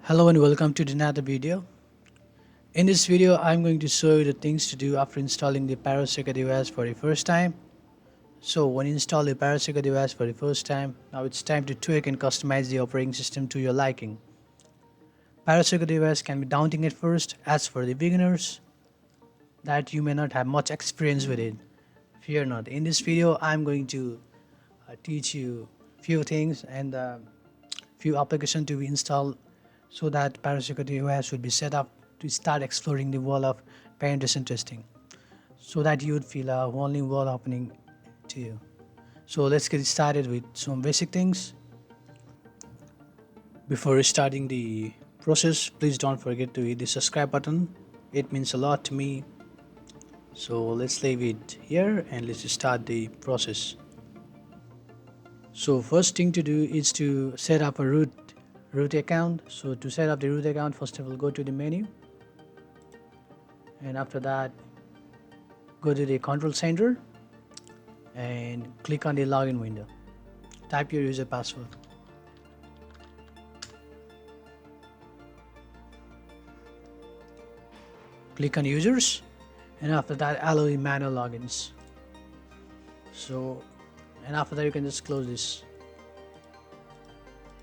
Hello and welcome to another video. In this video, I'm going to show you the things to do after installing the Parrot Security OS for the first time. So when you install the Parrot Security OS for the first time, now it's time to tweak and customize the operating system to your liking. Parrot Security OS can be daunting at first, as for the beginners, that you may not have much experience with it. Fear not. In this video, I'm going to teach you few things and few applications to be installed so that Parrot Security OS would be set up to start exploring the world of penetration testing, so that you would feel a whole new world opening to you. So let's get started with some basic things. Before starting the process, please don't forget to hit the subscribe button. It means a lot to me. So let's leave it here and let's start the process. So first thing to do is to set up a root account. So to set up the root account, first of all, go to the menu, and after that go to the control center and click on the login window. Type your user password. Click on users, and after that allow the manual logins. And after that you can just close this.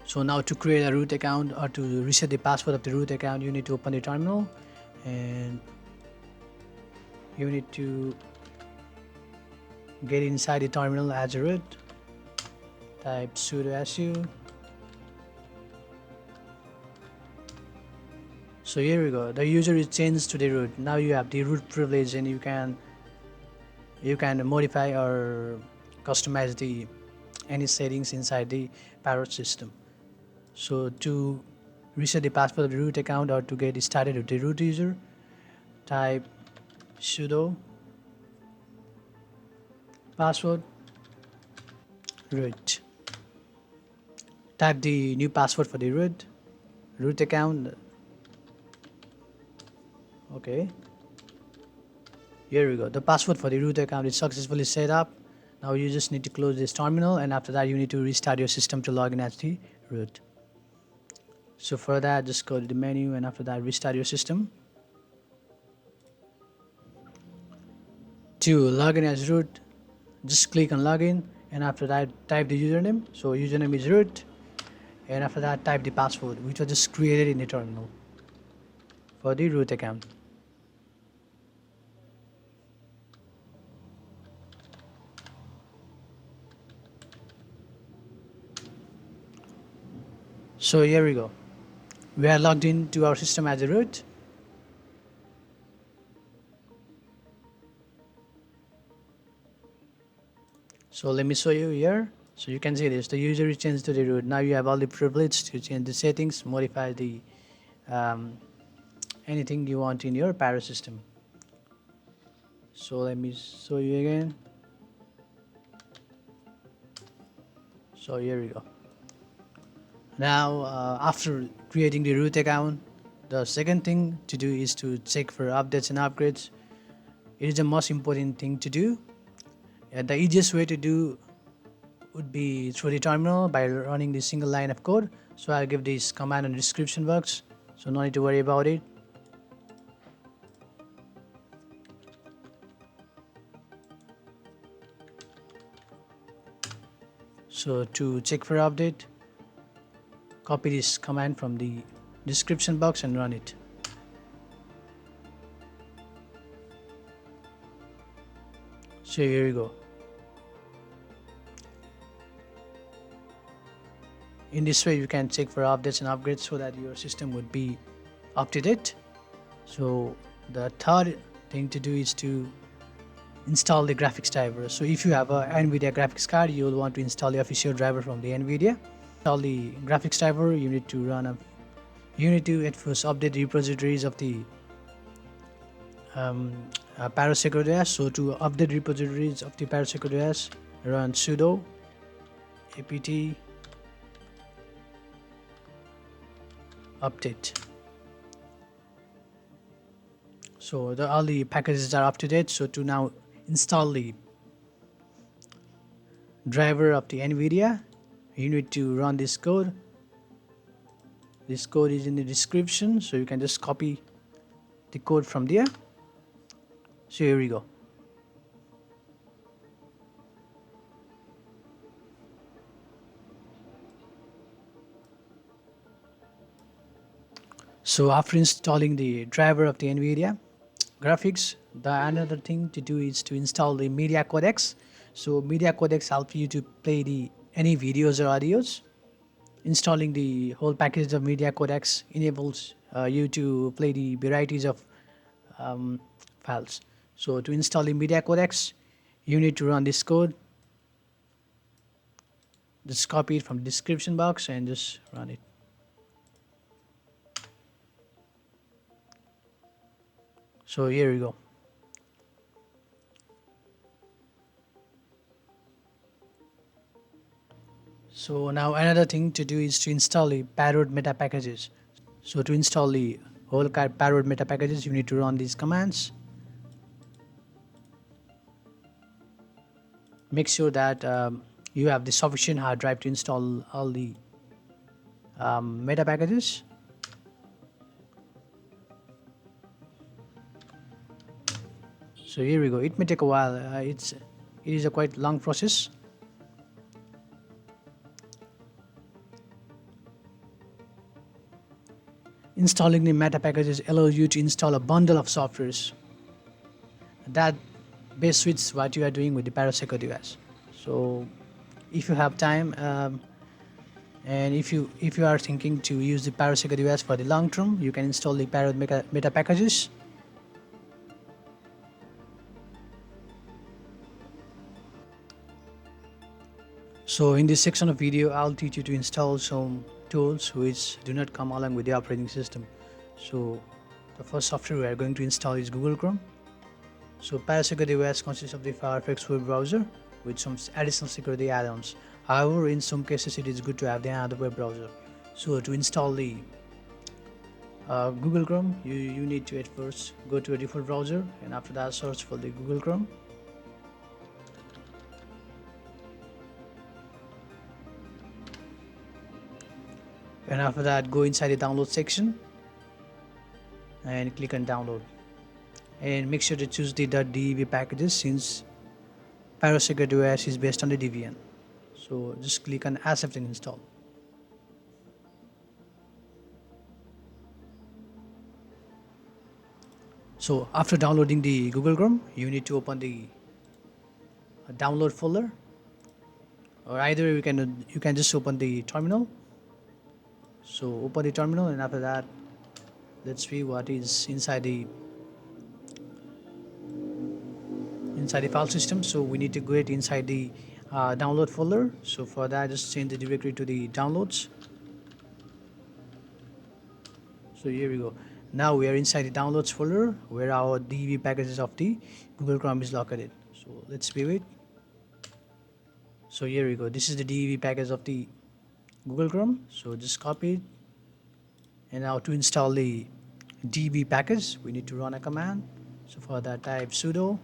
So now to create a root account or to reset the password of the root account, you need to open the terminal and you need to get inside the terminal as a root. Type sudo su. So here we go. The user is changed to the root. Now you have the root privilege and you can modify or customize any settings inside the Parrot system. So to reset the password of the root account or to get started with the root user, type sudo password root. Type the new password for the root account. Okay, here we go. The password for the root account is successfully set up. Now you just need to close this terminal, and after that you need to restart your system to log in as the root. So for that, just go to the menu and after that restart your system. To log in as root, just click on login and after that type the username. So username is root, and after that type the password which was just created in the terminal for the root account. So here we go. We are logged into our system as a root. So let me show you here. So you can see this. The user is changed to the root. Now you have all the privilege to change the settings, modify the anything you want in your Parrot system. So let me show you again. So here we go. Now after creating the root account, the second thing to do is to check for updates and upgrades. It is the most important thing to do, and the easiest way to do would be through the terminal by running the single line of code. So I'll give this command in the description box, so no need to worry about it. So to check for update, copy this command from the description box and run it. So here you go. In this way you can check for updates and upgrades so that your system would be up to date. So the third thing to do is to install the graphics driver. So if you have a NVIDIA graphics card, you will want to install the official driver from the NVIDIA. Install the graphics driver, you need to at first update the repositories of the Parrot Security OS. So to update repositories of the Parrot Security OS, run sudo apt-get. So all the packages are up to date. So to now install the driver of the NVIDIA, you need to run this code This code is in the description, so you can just copy the code from there. So here we go. So after installing the driver of the NVIDIA graphics, the another thing to do is to install the Media Codecs. So Media Codecs help you to play any videos or audios. Installing the whole package of Media Codecs enables you to play the varieties of files. So to install the Media Codecs, you need to run this code. Just copy it from the description box and just run it. So here we go. So now another thing to do is to install the Parrot Metapackages. So to install the whole Parrot Metapackages, you need to run these commands. Make sure that you have the sufficient hard drive to install all the meta packages. So here we go. It may take a while. It is a quite long process. Installing the meta packages allows you to install a bundle of softwares that best suits what you are doing with the Parrot Security OS. So if you have time and if you are thinking to use the Parrot Security OS for the long term, you can install the Parrot meta packages. So in this section of video, I'll teach you to install some tools which do not come along with the operating system. So the first software we are going to install is Google Chrome. So Parrot Security OS consists of the Firefox web browser with some additional security add-ons. However, in some cases it is good to have the other web browser. So to install the Google Chrome, you need to at first go to a default browser, and after that search for the Google Chrome. And after that, go inside the download section and click on download, and make sure to choose the .dev packages since Parrot Security OS is based on the Debian. So just click on accept and install. So after downloading the Google Chrome, you need to open the download folder, or either you can just open the terminal. So open the terminal, and after that, let's see what is inside the file system. So we need to get inside the download folder. So for that, just change the directory to the downloads. So here we go. Now we are inside the downloads folder where our DV packages of the Google Chrome is located. So let's view it. So here we go. This is the DV package of the Google Chrome. So just copy it, and now to install the DB package, we need to run a command. So for that, type sudo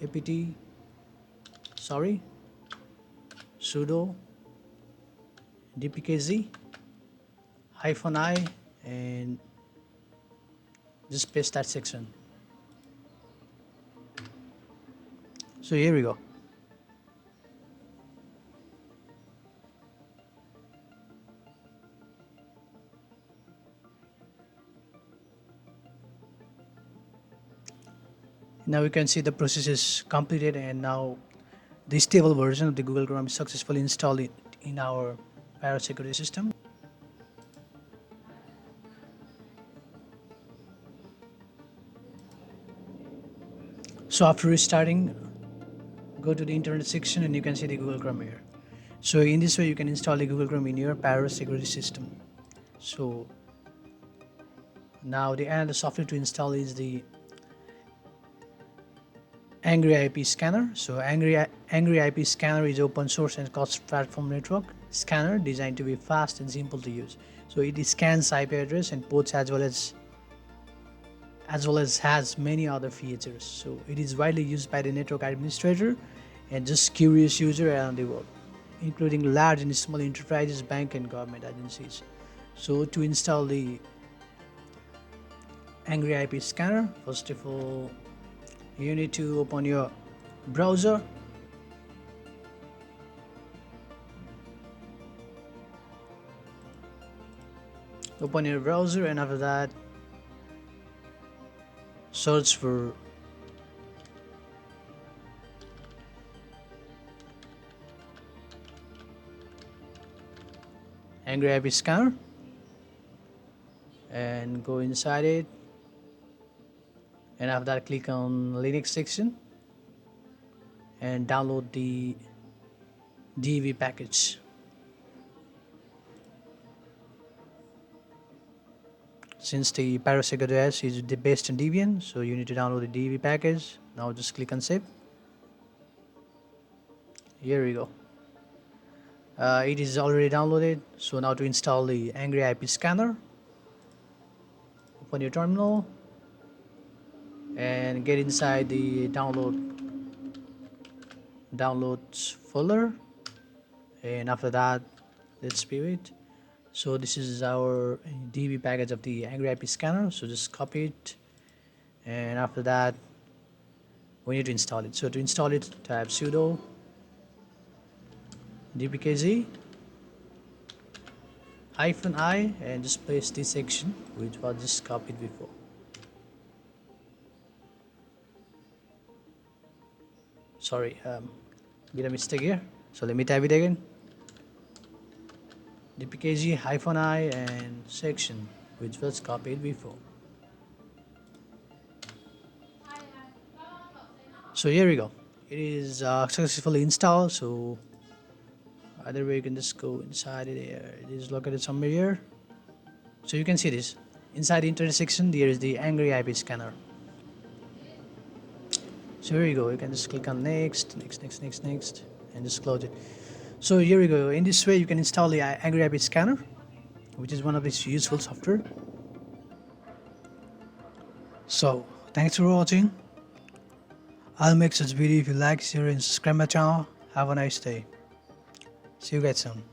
dpkg -i, and just paste that section. So here we go. Now you can see the process is completed, and now the stable version of the Google Chrome is successfully installed in our Parrot security system. So after restarting, go to the internet section and you can see the Google Chrome here. So in this way you can install the Google Chrome in your Parrot security system. So now the other software to install is the Angry IP Scanner. So Angry IP Scanner is open source and cross-platform network scanner designed to be fast and simple to use. So it scans IP address and ports as well as has many other features. So it is widely used by the network administrator and just curious user around the world, including large and small enterprises, bank and government agencies. So to install the Angry IP scanner, first of all you need to open your browser. Open your browser, and after that search for Angry IP scanner and go inside it, and after that click on Linux section and download the DV package. Since the Parrot Security OS is based on Debian, so you need to download the DV package. Now just click on save. Here we go. It is already downloaded. So now to install the Angry IP scanner, open your terminal and get inside the downloads folder, and after that let's view it. So this is our DB package of the Angry IP scanner, so just copy it, and after that we need to install it. So to install it, type sudo dpkg -i and just paste this section which was just copied before. Sorry, did a mistake here, so let me type it again. dpkg -i and section which was copied before. So here we go, it is successfully installed. So either way you can just go inside it. It is located somewhere here. So you can see this inside the internet section, there is the Angry IP scanner. So here you go, you can just click on next, and just close it. So here we go, in this way you can install the Angry IP scanner, which is one of its useful software. So thanks for watching. I'll make such video if you like, share and subscribe my channel. Have a nice day. See you guys soon.